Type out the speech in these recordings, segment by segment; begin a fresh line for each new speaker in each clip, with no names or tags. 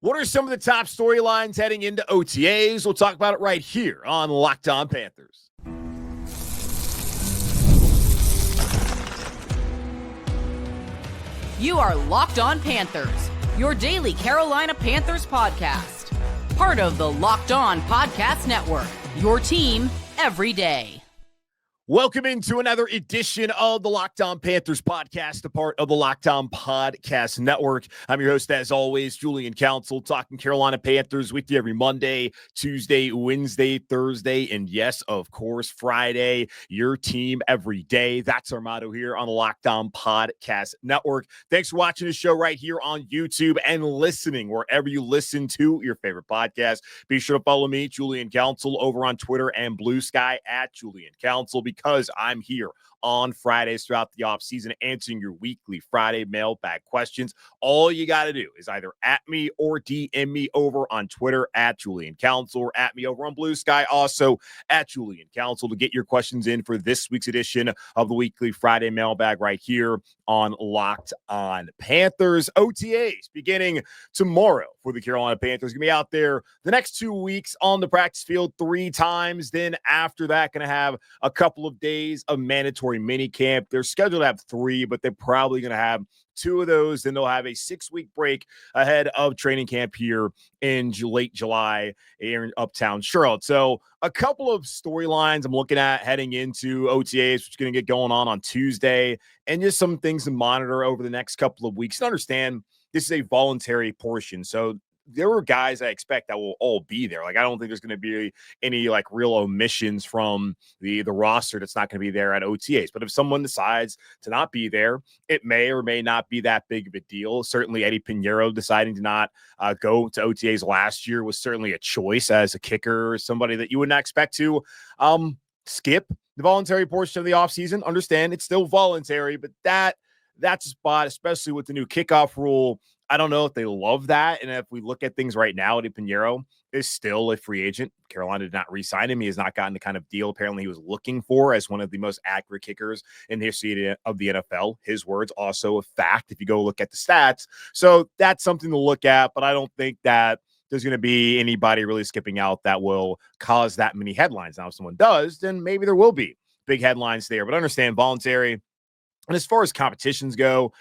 What are some of the top storylines heading into OTAs? We'll talk about it right here on Locked On Panthers.
You are Locked On Panthers, your daily Carolina Panthers podcast. Part of the Locked On Podcast Network, your team every day.
Welcome into another edition of the Locked On Panthers podcast, a part of the Locked On Podcast Network. I'm your host, as always, Julian Council, talking Carolina Panthers with you every Monday, Tuesday, Wednesday, Thursday, and yes, of course, Friday, your team every day. That's our motto here on the Locked On Podcast Network. Thanks for watching the show right here on YouTube and listening wherever you listen to your favorite podcast. Be sure to follow me, Julian Council, over on Twitter and Blue Sky at Julian Council, because I'm here on Fridays throughout the offseason answering your weekly Friday mailbag questions. All you got to do is either at me or DM me over on Twitter at Julian Council, or at me over on Blue Sky, also at Julian Council, to get your questions in for this week's edition of the weekly Friday mailbag right here on Locked On Panthers. OTAs beginning tomorrow for the Carolina Panthers. Going to be out there the next 2 weeks on the practice field 3 times. Then after that, going to have a couple of days of mandatory mini camp. They're scheduled to have 3, but they're probably going to have 2 of those. Then they'll have a 6-week break ahead of training camp here in late July here in Uptown Charlotte. So a couple of storylines I'm looking at heading into OTAs, which is going to get going on Tuesday, and just some things to monitor over the next couple of weeks. And understand this is a voluntary portion. So there were guys I expect that will all be there. Like, I don't think there's going to be any like real omissions from the roster that's not going to be there at OTAs. But if someone decides to not be there, it may or may not be that big of a deal. Certainly Eddie Pinheiro deciding to not go to OTAs last year was certainly a choice as a kicker, or somebody that you would not expect to skip the voluntary portion of the offseason. Understand it's still voluntary, but that's a spot, especially with the new kickoff rule. I don't know if they love that. And if we look at things right now, Eddie Pinheiro is still a free agent. Carolina did not re-sign him. He has not gotten the kind of deal apparently he was looking for as one of the most accurate kickers in the history of the NFL. His words, also a fact if you go look at the stats. So that's something to look at, but I don't think that there's going to be anybody really skipping out that will cause that many headlines. Now, if someone does, then maybe there will be big headlines there. But understand, voluntary. And as far as competitions go,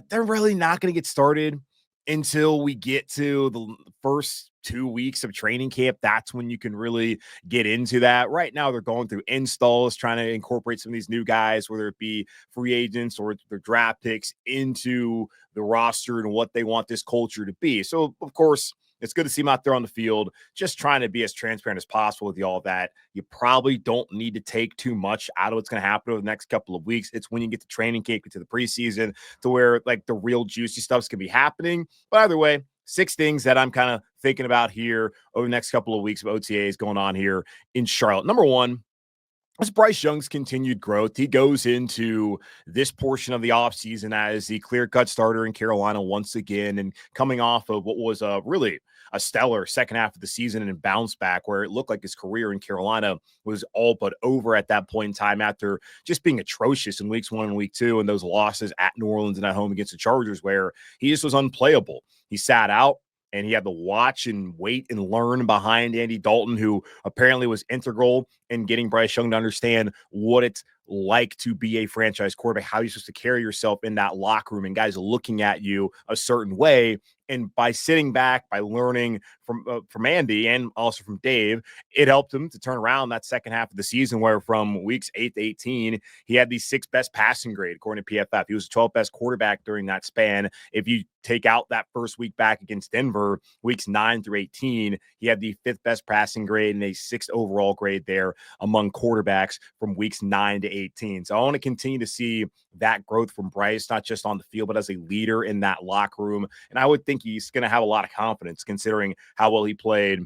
they're really not going to get started until we get to the first 2 weeks of training camp. That's when you can really get into that. Right now, they're going through installs, trying to incorporate some of these new guys, whether it be free agents or their draft picks, into the roster and what they want this culture to be. So, of course, it's good to see him out there on the field, just trying to be as transparent as possible with you all that. You probably don't need to take too much out of what's going to happen over the next couple of weeks. It's when you get to training camp, get to the preseason, to where like the real juicy stuff's going to be happening. But either way, 6 things that I'm kind of thinking about here over the next couple of weeks of OTAs going on here in Charlotte. Number 1, it's Bryce Young's continued growth. He goes into this portion of the offseason as the clear-cut starter in Carolina once again, and coming off of what was really a stellar second half of the season and bounce back, where it looked like his career in Carolina was all but over at that point in time after just being atrocious in weeks 1 and week 2, and those losses at New Orleans and at home against the Chargers, where he just was unplayable. He sat out, and he had to watch and wait and learn behind Andy Dalton, who apparently was integral in getting Bryce Young to understand what it's like to be a franchise quarterback, how you're supposed to carry yourself in that locker room, and guys looking at you a certain way. And by sitting back, by learning from Andy and also from Dave, it helped him to turn around that second half of the season, where from weeks 8 to 18, he had the 6th best passing grade according to PFF. He was the 12th best quarterback during that span. If you take out that first week back against Denver, weeks 9 through 18, he had the 5th best passing grade and a 6th overall grade there among quarterbacks from weeks 9 to 18. So I want to continue to see that growth from Bryce, not just on the field, but as a leader in that locker room. And I would think he's going to have a lot of confidence considering how well he played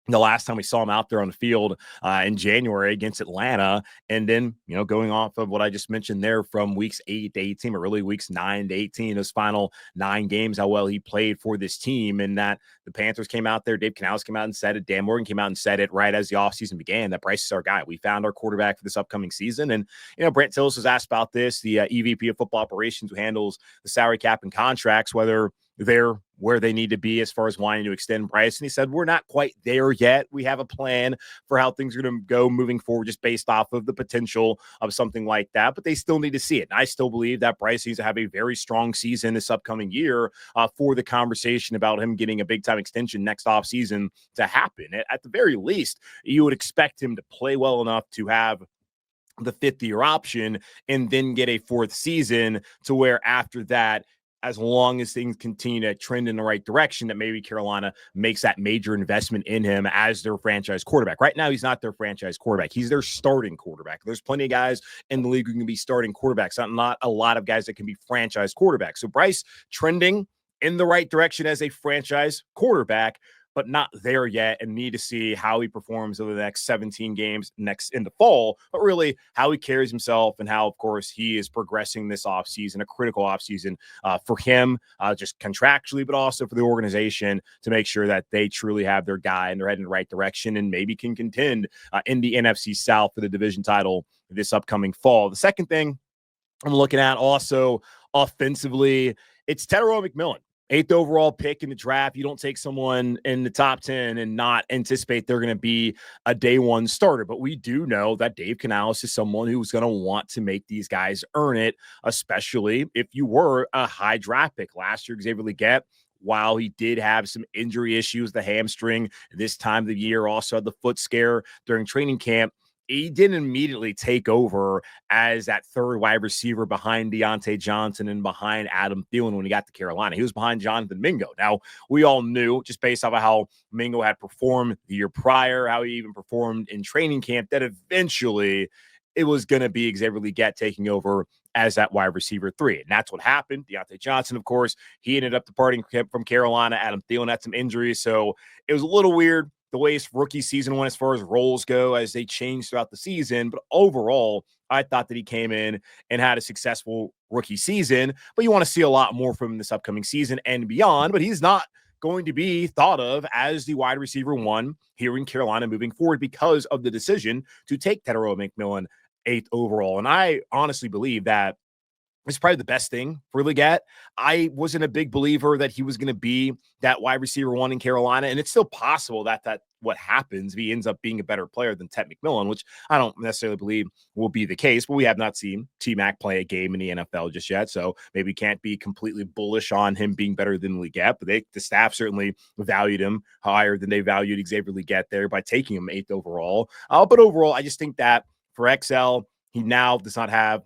the last time we saw him out there on the field in January against Atlanta. And then, going off of what I just mentioned there from weeks 8 to 18, or really weeks 9 to 18, those final 9 games, how well he played for this team. And that the Panthers came out there, Dave Canales came out and said it, Dan Morgan came out and said it right as the offseason began, that Bryce is our guy. We found our quarterback for this upcoming season. And, Brent Tillis was asked about this, the EVP of football operations who handles the salary cap and contracts, whether they're where they need to be as far as wanting to extend Bryce. And he said, we're not quite there yet. We have a plan for how things are going to go moving forward, just based off of the potential of something like that. But they still need to see it. And I still believe that Bryce needs to have a very strong season this upcoming year for the conversation about him getting a big-time extension next offseason to happen. At the very least, you would expect him to play well enough to have the fifth-year option and then get a fourth season, to where after that, as long as things continue to trend in the right direction, that maybe Carolina makes that major investment in him as their franchise quarterback. Right now, he's not their franchise quarterback. He's their starting quarterback. There's plenty of guys in the league who can be starting quarterbacks, not a lot of guys that can be franchise quarterbacks. So Bryce trending in the right direction as a franchise quarterback, but not there yet, and need to see how he performs over the next 17 games next in the fall, but really how he carries himself and how, of course, he is progressing this offseason, a critical offseason for him, just contractually, but also for the organization, to make sure that they truly have their guy and they're heading in the right direction and maybe can contend in the NFC South for the division title this upcoming fall. The second thing I'm looking at also offensively, it's Tetairoa McMillan. 8th overall pick in the draft. You don't take someone in the top 10 and not anticipate they're going to be a day one starter. But we do know that Dave Canales is someone who's going to want to make these guys earn it, especially if you were a high draft pick. Last year, Xavier Legette, while he did have some injury issues, the hamstring this time of the year, also had the foot scare during training camp, he didn't immediately take over as that third wide receiver behind Deontay Johnson and behind Adam Thielen when he got to Carolina. He was behind Jonathan Mingo. Now, we all knew, just based off of how Mingo had performed the year prior, how he even performed in training camp, that eventually it was going to be Xavier Legette taking over as that wide receiver 3. And that's what happened. Deontay Johnson, of course, he ended up departing from Carolina. Adam Thielen had some injuries, so it was a little weird the way his rookie season went as far as roles go, as they changed throughout the season. But overall, I thought that he came in and had a successful rookie season. But you want to see a lot more from him this upcoming season and beyond. But he's not going to be thought of as the wide receiver 1 here in Carolina moving forward because of the decision to take Tetairoa McMillan 8th overall. And I honestly believe that it's probably the best thing for Legette. I wasn't a big believer that he was going to be that wide receiver 1 in Carolina, and it's still possible that what happens if he ends up being a better player than Tet McMillan, which I don't necessarily believe will be the case, but we have not seen T-Mac play a game in the NFL just yet, so maybe can't be completely bullish on him being better than Legette, but the staff certainly valued him higher than they valued Xavier Legette there by taking him 8th overall. But overall, I just think that for XL, he now does not have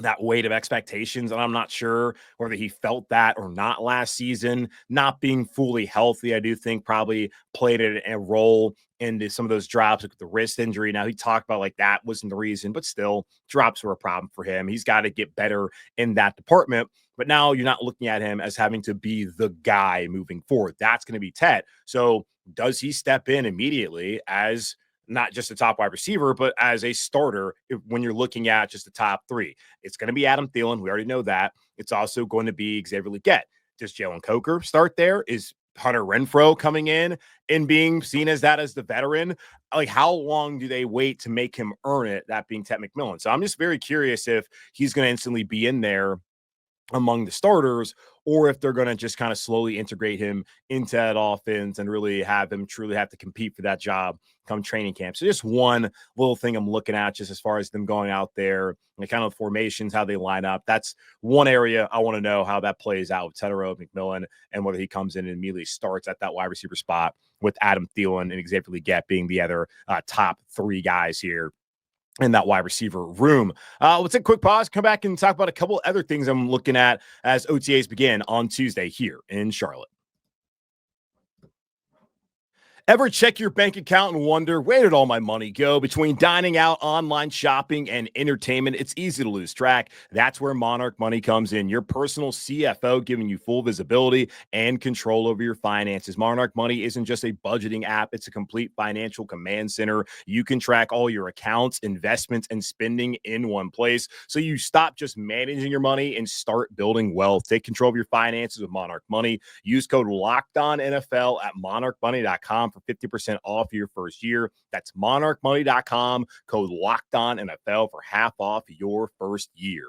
that weight of expectations, and I'm not sure whether he felt that or not last season. Not being fully healthy, I do think probably played a role into some of those drops with the wrist injury. Now, he talked about like that wasn't the reason, but still, drops were a problem for him. He's got to get better in that department. But now you're not looking at him as having to be the guy moving forward. That's going to be Tet. So does he step in immediately as not just a top wide receiver, but as a starter when you're looking at just the top 3? It's going to be Adam Thielen. We already know that. It's also going to be Xavier Legette. Does Jalen Coker start there? Is Hunter Renfrow coming in and being seen as the veteran? Like, how long do they wait to make him earn it, that being Tet McMillan? So I'm just very curious if he's going to instantly be in there among the starters, or if they're going to just kind of slowly integrate him into that offense and really have him truly have to compete for that job come training camp. So just one little thing I'm looking at just as far as them going out there and kind of formations, how they line up. That's one area I want to know how that plays out with Tetairoa McMillan and whether he comes in and immediately starts at that wide receiver spot with Adam Thielen and Xavier Legette being the other top 3 guys here in that wide receiver room. Let's take a quick pause, come back and talk about a couple other things I'm looking at as OTAs begin on Tuesday here in Charlotte. Ever check your bank account and wonder, where did all my money go? Between dining out, online shopping, and entertainment, it's easy to lose track. That's where Monarch Money comes in, your personal CFO, giving you full visibility and control over your finances. Monarch Money isn't just a budgeting app. It's a complete financial command center. You can track all your accounts, investments, and spending in one place. So you stop just managing your money and start building wealth. Take control of your finances with Monarch Money. Use code LOCKEDONNFL at monarchmoney.com for 50% off your first year. That's monarchmoney.com, code LOCKEDONNFL for half off your first year.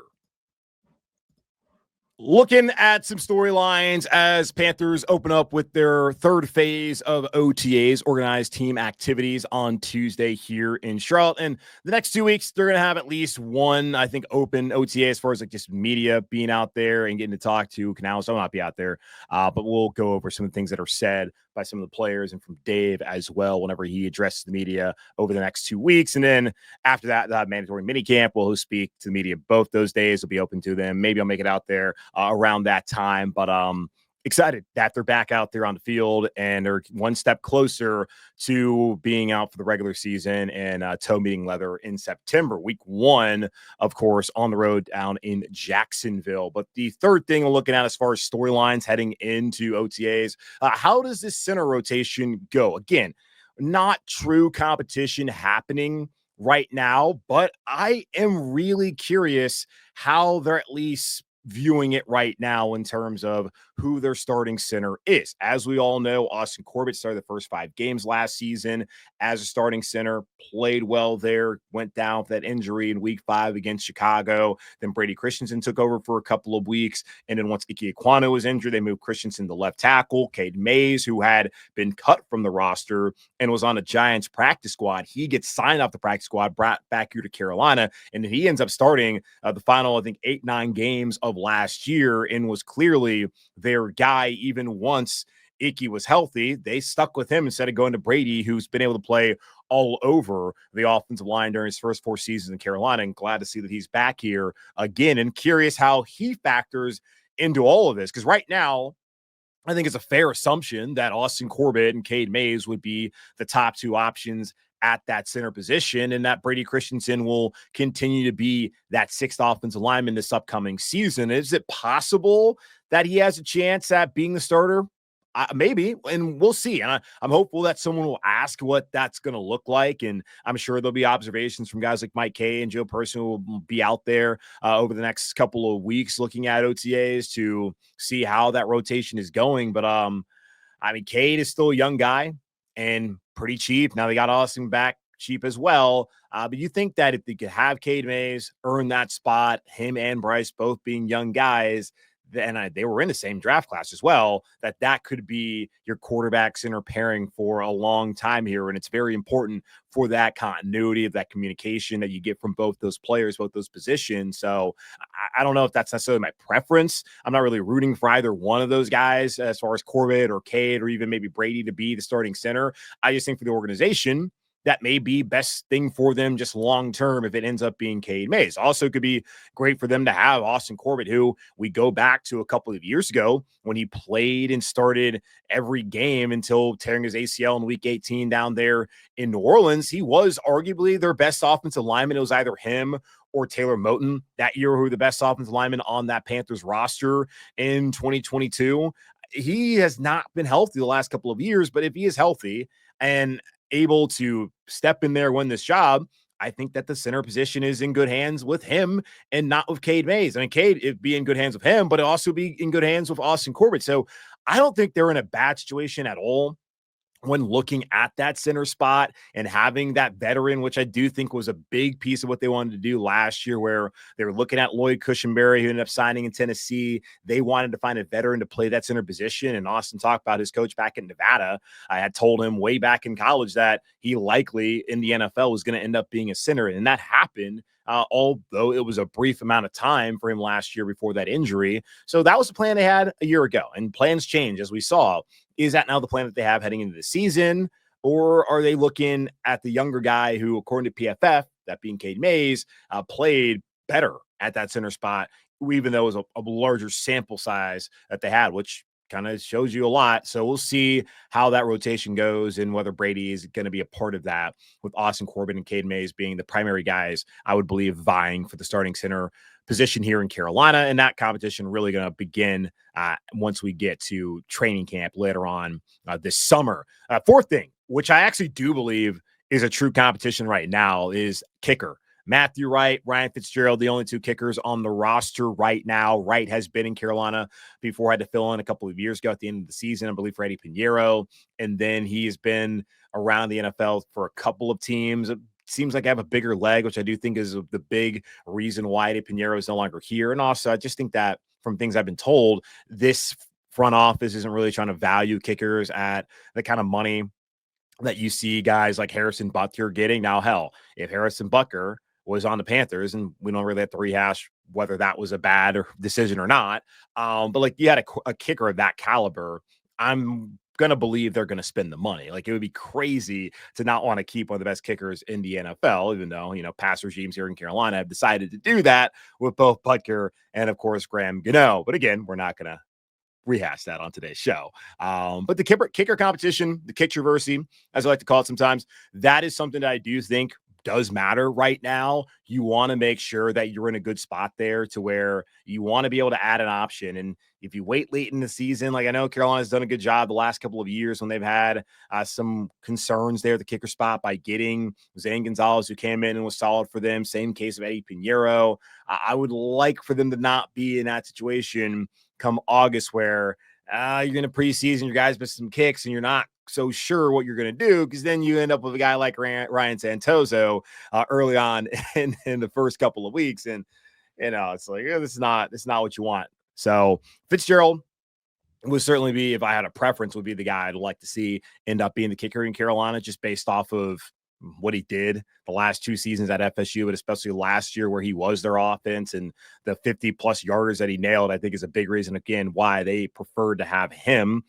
Looking at some storylines as Panthers open up with their third phase of OTAs, organized team activities, on Tuesday here in Charlotte. And the next 2 weeks, they're going to have at least one, I think, open OTA as far as like just media being out there and getting to talk to Canals. I'll not be out there, but we'll go over some of the things that are said by some of the players and from Dave as well whenever he addresses the media over the next 2 weeks. And then after that, they'll have mandatory minicamp. We'll speak to the media both those days. Will be open to them. Maybe I'll make it out there around that time, but excited that they're back out there on the field and are one step closer to being out for the regular season and toe meeting leather in September. Week 1, of course, on the road down in Jacksonville. But the third thing we're looking at as far as storylines heading into OTAs, how does this center rotation go? Again, not true competition happening right now, but I am really curious how they're at least viewing it right now in terms of who their starting center is. As we all know, Austin Corbett started the first 5 games last season as a starting center, played well there, went down with that injury in week 5 against Chicago. Then Brady Christensen took over for a couple of weeks. And then once Ike Ekwonu was injured, they moved Christensen to left tackle. Cade Mays, who had been cut from the roster and was on a Giants practice squad, he gets signed off the practice squad, brought back here to Carolina, and then he ends up starting the final, I think, 8-9 games of last year and was clearly their guy even once Icky was healthy. They stuck with him instead of going to Brady, who's been able to play all over the offensive line during his first 4 seasons in Carolina, and glad to see that he's back here again, and curious how he factors into all of this, because right now I think it's a fair assumption that Austin Corbett and Cade Mays would be the top 2 options at that center position, and that Brady Christensen will continue to be that 6th offensive lineman this upcoming season. Is it possible that he has a chance at being the starter? Maybe, and we'll see. And I'm hopeful that someone will ask what that's going to look like, and I'm sure there'll be observations from guys like Mike Kay and Joe Person who will be out there over the next couple of weeks looking at OTAs to see how that rotation is going. But I mean, Cade is still a young guy and pretty cheap. Now they got Austin back cheap as well. But you think that if they could have Cade Mays earn that spot, him and Bryce both being young guys, and they were in the same draft class as well, that could be your quarterback center pairing for a long time here. And it's very important for that continuity of that communication that you get from both those players, both those positions. So I don't know if that's necessarily my preference. I'm not really rooting for either one of those guys as far as Corbett or Cade or even maybe Brady to be the starting center. I just think for the organization, that may be best thing for them just long term if it ends up being Cade Mays. Also could be great for them to have Austin Corbett, who we go back to a couple of years ago when he played and started every game until tearing his ACL in week 18 down there in New Orleans. He was arguably their best offensive lineman. It was either him or Taylor Moton that year, who were the best offensive lineman on that Panthers roster in 2022. He has not been healthy the last couple of years, but if he is healthy and able to step in there, win this job, I think that the center position is in good hands with him and not with Cade Mays. I mean, Cade, it'd be in good hands with him, but it'll also be in good hands with Austin Corbett. So I don't think they're in a bad situation at all when looking at that center spot and having that veteran, which I do think was a big piece of what they wanted to do last year, where they were looking at Lloyd Cushenberry, who ended up signing in Tennessee. They wanted to find a veteran to play that center position. And Austin talked about his coach back in Nevada. I had told him way back in college that he likely in the NFL was going to end up being a center. And that happened. Although it was a brief amount of time for him last year before that injury. So that was the plan they had a year ago, and plans change, as we saw. Is that now the plan that they have heading into the season, or are they looking at the younger guy who, according to PFF, that being Cade Mays, played better at that center spot, even though it was a larger sample size that they had, which kind of shows you a lot. So we'll see how that rotation goes and whether Brady is going to be a part of that, with Austin Corbett and Cade Mays being the primary guys, I would believe, vying for the starting center position here in Carolina. And that competition really going to begin once we get to training camp later on this summer. Fourth thing, which I actually do believe is a true competition right now, is kicker. Matthew Wright, Ryan Fitzgerald, the only 2 kickers on the roster right now. Wright has been in Carolina before, had to fill in a couple of years ago at the end of the season, I believe, for Eddie Pinheiro. And then he's been around the NFL for a couple of teams. It seems like I have a bigger leg, which I do think is the big reason why Eddie Pinheiro is no longer here. And also, I just think that from things I've been told, this front office isn't really trying to value kickers at the kind of money that you see guys like Harrison Butker getting. Now, hell, if Harrison Butker was on the Panthers, and we don't really have to rehash whether that was a bad decision or not, but like you had a kicker of that caliber, I'm going to believe they're going to spend the money. Like, it would be crazy to not want to keep one of the best kickers in the NFL, even though, past regimes here in Carolina have decided to do that with both Butker and, of course, Graham Gano. But again, we're not going to rehash that on today's show. But the kicker competition, the controversy, as I like to call it sometimes, that is something that I do think does matter right now. You want to make sure that you're in a good spot there to where you want to be able to add an option. And if you wait late in the season, like I know Carolina's done a good job the last couple of years when they've had some concerns there at the kicker spot by getting Zane Gonzalez, who came in and was solid for them. Same case of Eddie Pinheiro. I would like for them to not be in that situation come August where you're in a preseason, your guys missed some kicks, and you're not so sure what you're going to do, because then you end up with a guy like Ryan Santoso early on in the first couple of weeks. And, it's like, this is not what you want. So Fitzgerald would certainly be, if I had a preference, would be the guy I'd like to see end up being the kicker in Carolina, just based off of what he did the last 2 seasons at FSU, but especially last year where he was their offense, and the 50+ yarders that he nailed, I think is a big reason, again, why they preferred to have him,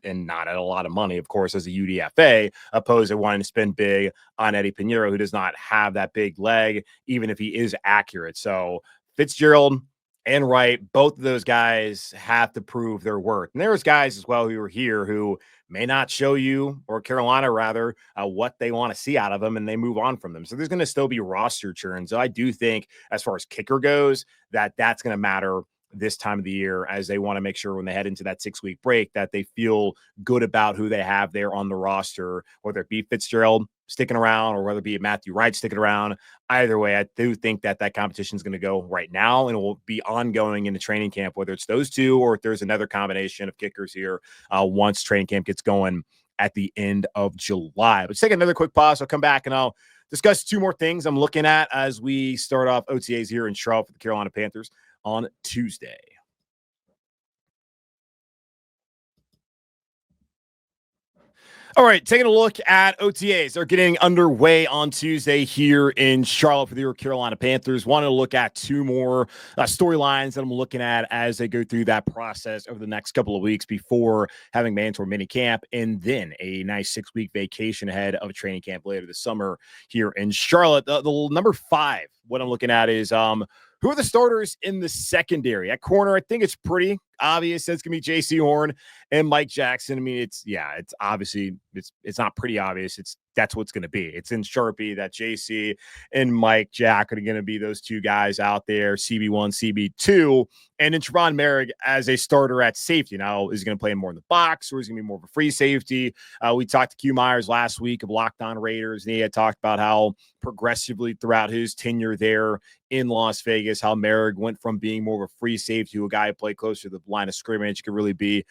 and not at a lot of money, of course, as a UDFA, opposed to wanting to spend big on Eddie Pinheiro, who does not have that big leg, even if he is accurate. So Fitzgerald and Wright, both of those guys have to prove their worth. And there's guys as well who are here who may not show you, or Carolina rather, what they want to see out of them, and they move on from them. So there's going to still be roster churn. So I do think, as far as kicker goes, that's going to matter this time of the year, as they want to make sure when they head into that 6-week break that they feel good about who they have there on the roster, whether it be Fitzgerald sticking around or whether it be Matthew Wright sticking around. Either way, I do think that competition is going to go right now, and it will be ongoing in the training camp, whether it's those two or if there's another combination of kickers here once training camp gets going at the end of July. But let's take another quick pause. I'll come back and I'll discuss 2 more things I'm looking at as we start off OTAs here in Charlotte for the Carolina Panthers on Tuesday. All right, taking a look at OTAs. They're getting underway on Tuesday here in Charlotte for the Carolina Panthers. Wanted to look at 2 more storylines that I'm looking at as they go through that process over the next couple of weeks before having mandatory mini camp, and then a nice 6-week vacation ahead of a training camp later this summer here in Charlotte. The number 5, what I'm looking at is who are the starters in the secondary? At corner, I think it's pretty obvious that's going to be Jaycee Horn and Mike Jackson. I mean, it's obviously, it's not pretty obvious. That's what's going to be. It's in Sharpie that Jaycee and Mike Jack are going to be those 2 guys out there, CB1, CB2, and then Trevon Merrick as a starter at safety. Now, is he going to play more in the box, or is he going to be more of a free safety? We talked to Q Myers last week of Locked On Raiders, and he had talked about how progressively throughout his tenure there in Las Vegas, how Merrick went from being more of a free safety to a guy who played closer to the line of scrimmage, could really be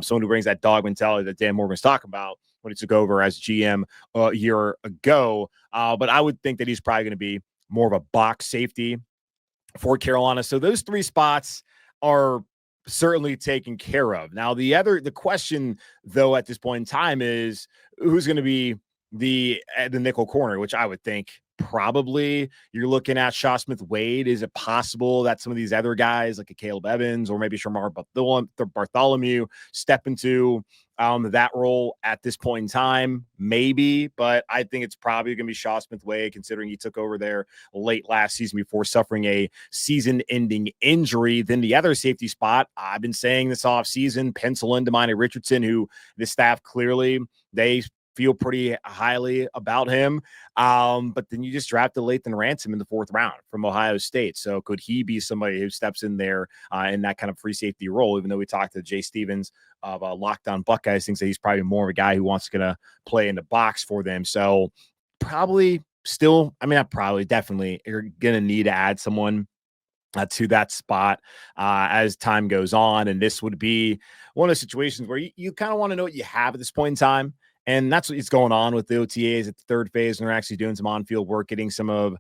someone who brings that dog mentality that Dan Morgan's talking about when he took over as GM a year ago. But I would think that he's probably going to be more of a box safety for Carolina. So those 3 spots are certainly taken care of. Now, the question, though, at this point in time is who's going to be the nickel corner, which I would think probably you're looking at Shaw Smith-Wade. Is it possible that some of these other guys like a Caleb Evans or maybe Shamar Bartholomew step into that role at this point in time? Maybe, but I think it's probably going to be Shaw Smith-Wade, considering he took over there late last season before suffering a season-ending injury. Then the other safety spot, I've been saying this offseason, pencil in Demani Richardson, who the staff clearly, they feel pretty highly about him. But then you just drafted Lathan Ransom in the 4th round from Ohio State. So could he be somebody who steps in there in that kind of free safety role? Even though we talked to Jay Stevens of Locked On Buckeyes, thinks that he's probably more of a guy who wants to play in the box for them. So probably still, definitely you're going to need to add someone to that spot as time goes on. And this would be one of the situations where you kind of want to know what you have at this point in time. And that's what's going on with the OTAs at the third phase. And they're actually doing some on-field work, getting some of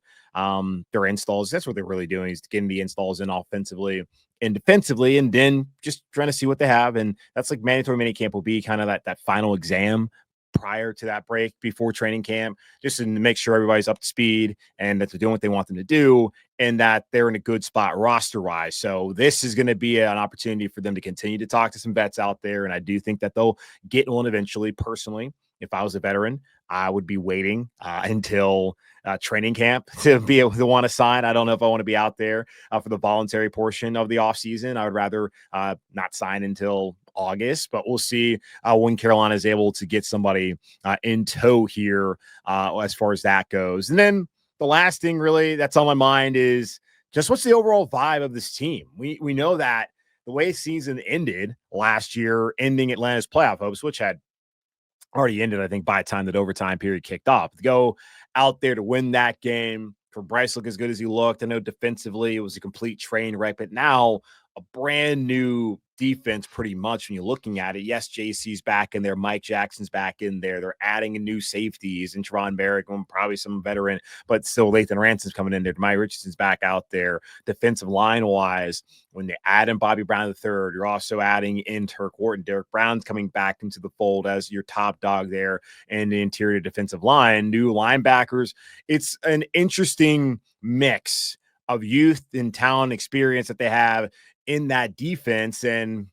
their installs. That's what they're really doing, is getting the installs in offensively and defensively, and then just trying to see what they have. And that's like mandatory minicamp will be kind of that final exam prior to that break before training camp, just to make sure everybody's up to speed and that they're doing what they want them to do and that they're in a good spot roster wise. So this is going to be an opportunity for them to continue to talk to some vets out there. And I do think that they'll get one eventually. Personally, if I was a veteran, I would be waiting until training camp to be able to want to sign. I don't know if I want to be out there for the voluntary portion of the offseason. I would rather not sign until August, but we'll see when Carolina is able to get somebody in tow here as far as that goes. And then the last thing really that's on my mind is just what's the overall vibe of this team. We know that the way season ended last year, ending Atlanta's playoff hopes, which had already ended, I think, by the time that overtime period kicked off. To go out there to win that game, for Bryce look as good as he looked. I know defensively it was a complete train wreck, but now a brand new defense pretty much when you're looking at it. Yes, Jaycee's back in there. Mike Jackson's back in there. They're adding in new safeties and Teron Merrick, probably some veteran, but still Lathan Ransom's coming in there. Mike Richardson's back out there. Defensive line-wise, when they add in Bobby Brown III, you're also adding in Turk Wharton. Derek Brown's coming back into the fold as your top dog there in the interior defensive line. New linebackers. It's an interesting mix of youth and talent experience that they have in that defense, and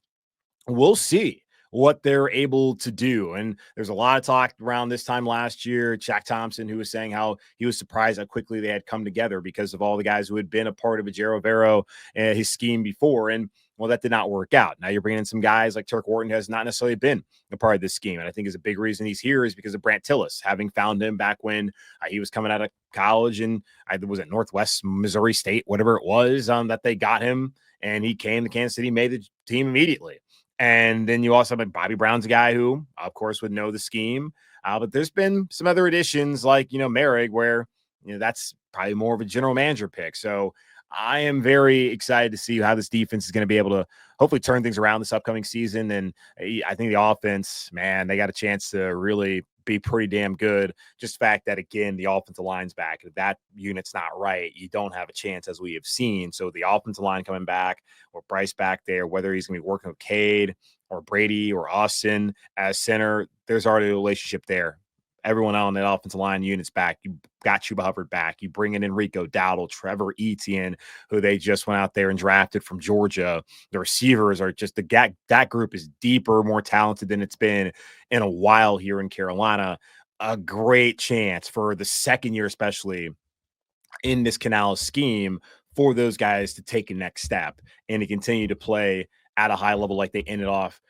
we'll see what they're able to do. And there's a lot of talk around this time last year, Shaq Thompson, who was saying how he was surprised how quickly they had come together because of all the guys who had been a part of Ejiro Evero and his scheme before. And well, that did not work out. Now you're bringing in some guys like Turk Wharton, who has not necessarily been a part of this scheme. And I think is a big reason he's here is because of Brant Tillis, having found him back when he was coming out of college and was it Northwest Missouri State, whatever it was, that they got him. And he came to Kansas City, made the team immediately. And then you also have Bobby Brown's a guy who, of course, would know the scheme. But there's been some other additions like, Merrick, where, that's probably more of a general manager pick. So I am very excited to see how this defense is going to be able to hopefully turn things around this upcoming season. And I think the offense, man, they got a chance to really be pretty damn good. Just the fact that, again, the offensive line's back. If that unit's not right, you don't have a chance, as we have seen. So the offensive line coming back, or Bryce back there, whether he's going to be working with Cade or Brady or Austin as center, there's already a relationship there. Everyone on that offensive line unit's back. You got Chuba Hubbard back. You bring in Enrico Dowdle, Trevor Etienne, who they just went out there and drafted from Georgia. The receivers are just that group is deeper, more talented than it's been in a while here in Carolina. A great chance for the second year, especially in this Canales scheme, for those guys to take a next step and to continue to play at a high level like they ended off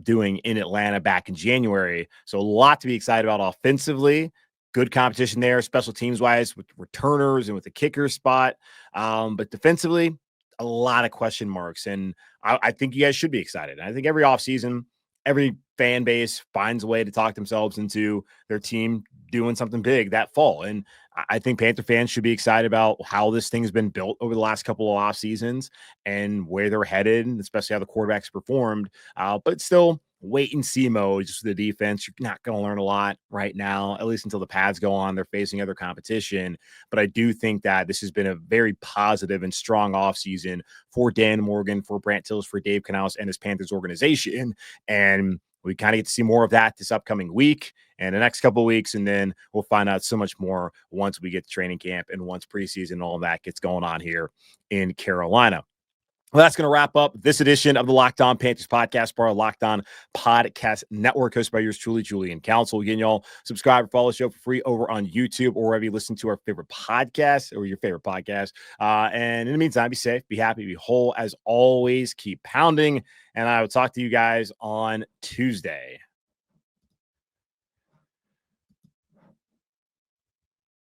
doing in Atlanta back in January. So a lot to be excited about offensively. Good competition there, special teams wise, with returners and with the kicker spot. But defensively, a lot of question marks. And I think you guys should be excited. I think every offseason, every fan base finds a way to talk themselves into their team doing something big that fall. And I think Panther fans should be excited about how this thing's been built over the last couple of off seasons and where they're headed, and especially how the quarterbacks performed. But still wait and see mode just for the defense. You're not going to learn a lot right now, at least until the pads go on. They're facing other competition. But I do think that this has been a very positive and strong offseason for Dan Morgan, for Brant Tillis, for Dave Canales, and his Panthers organization. And we kind of get to see more of that this upcoming week and the next couple of weeks, and then we'll find out so much more once we get to training camp and once preseason and all that gets going on here in Carolina. Well, that's going to wrap up this edition of the Locked On Panthers podcast, part of Locked On Podcast Network, hosted by yours truly, Julian Council. Again, y'all subscribe or follow the show for free over on YouTube or wherever you listen to our favorite podcast or your favorite podcast. And in the meantime, be safe, be happy, be whole. As always, keep pounding, and I will talk to you guys on Tuesday.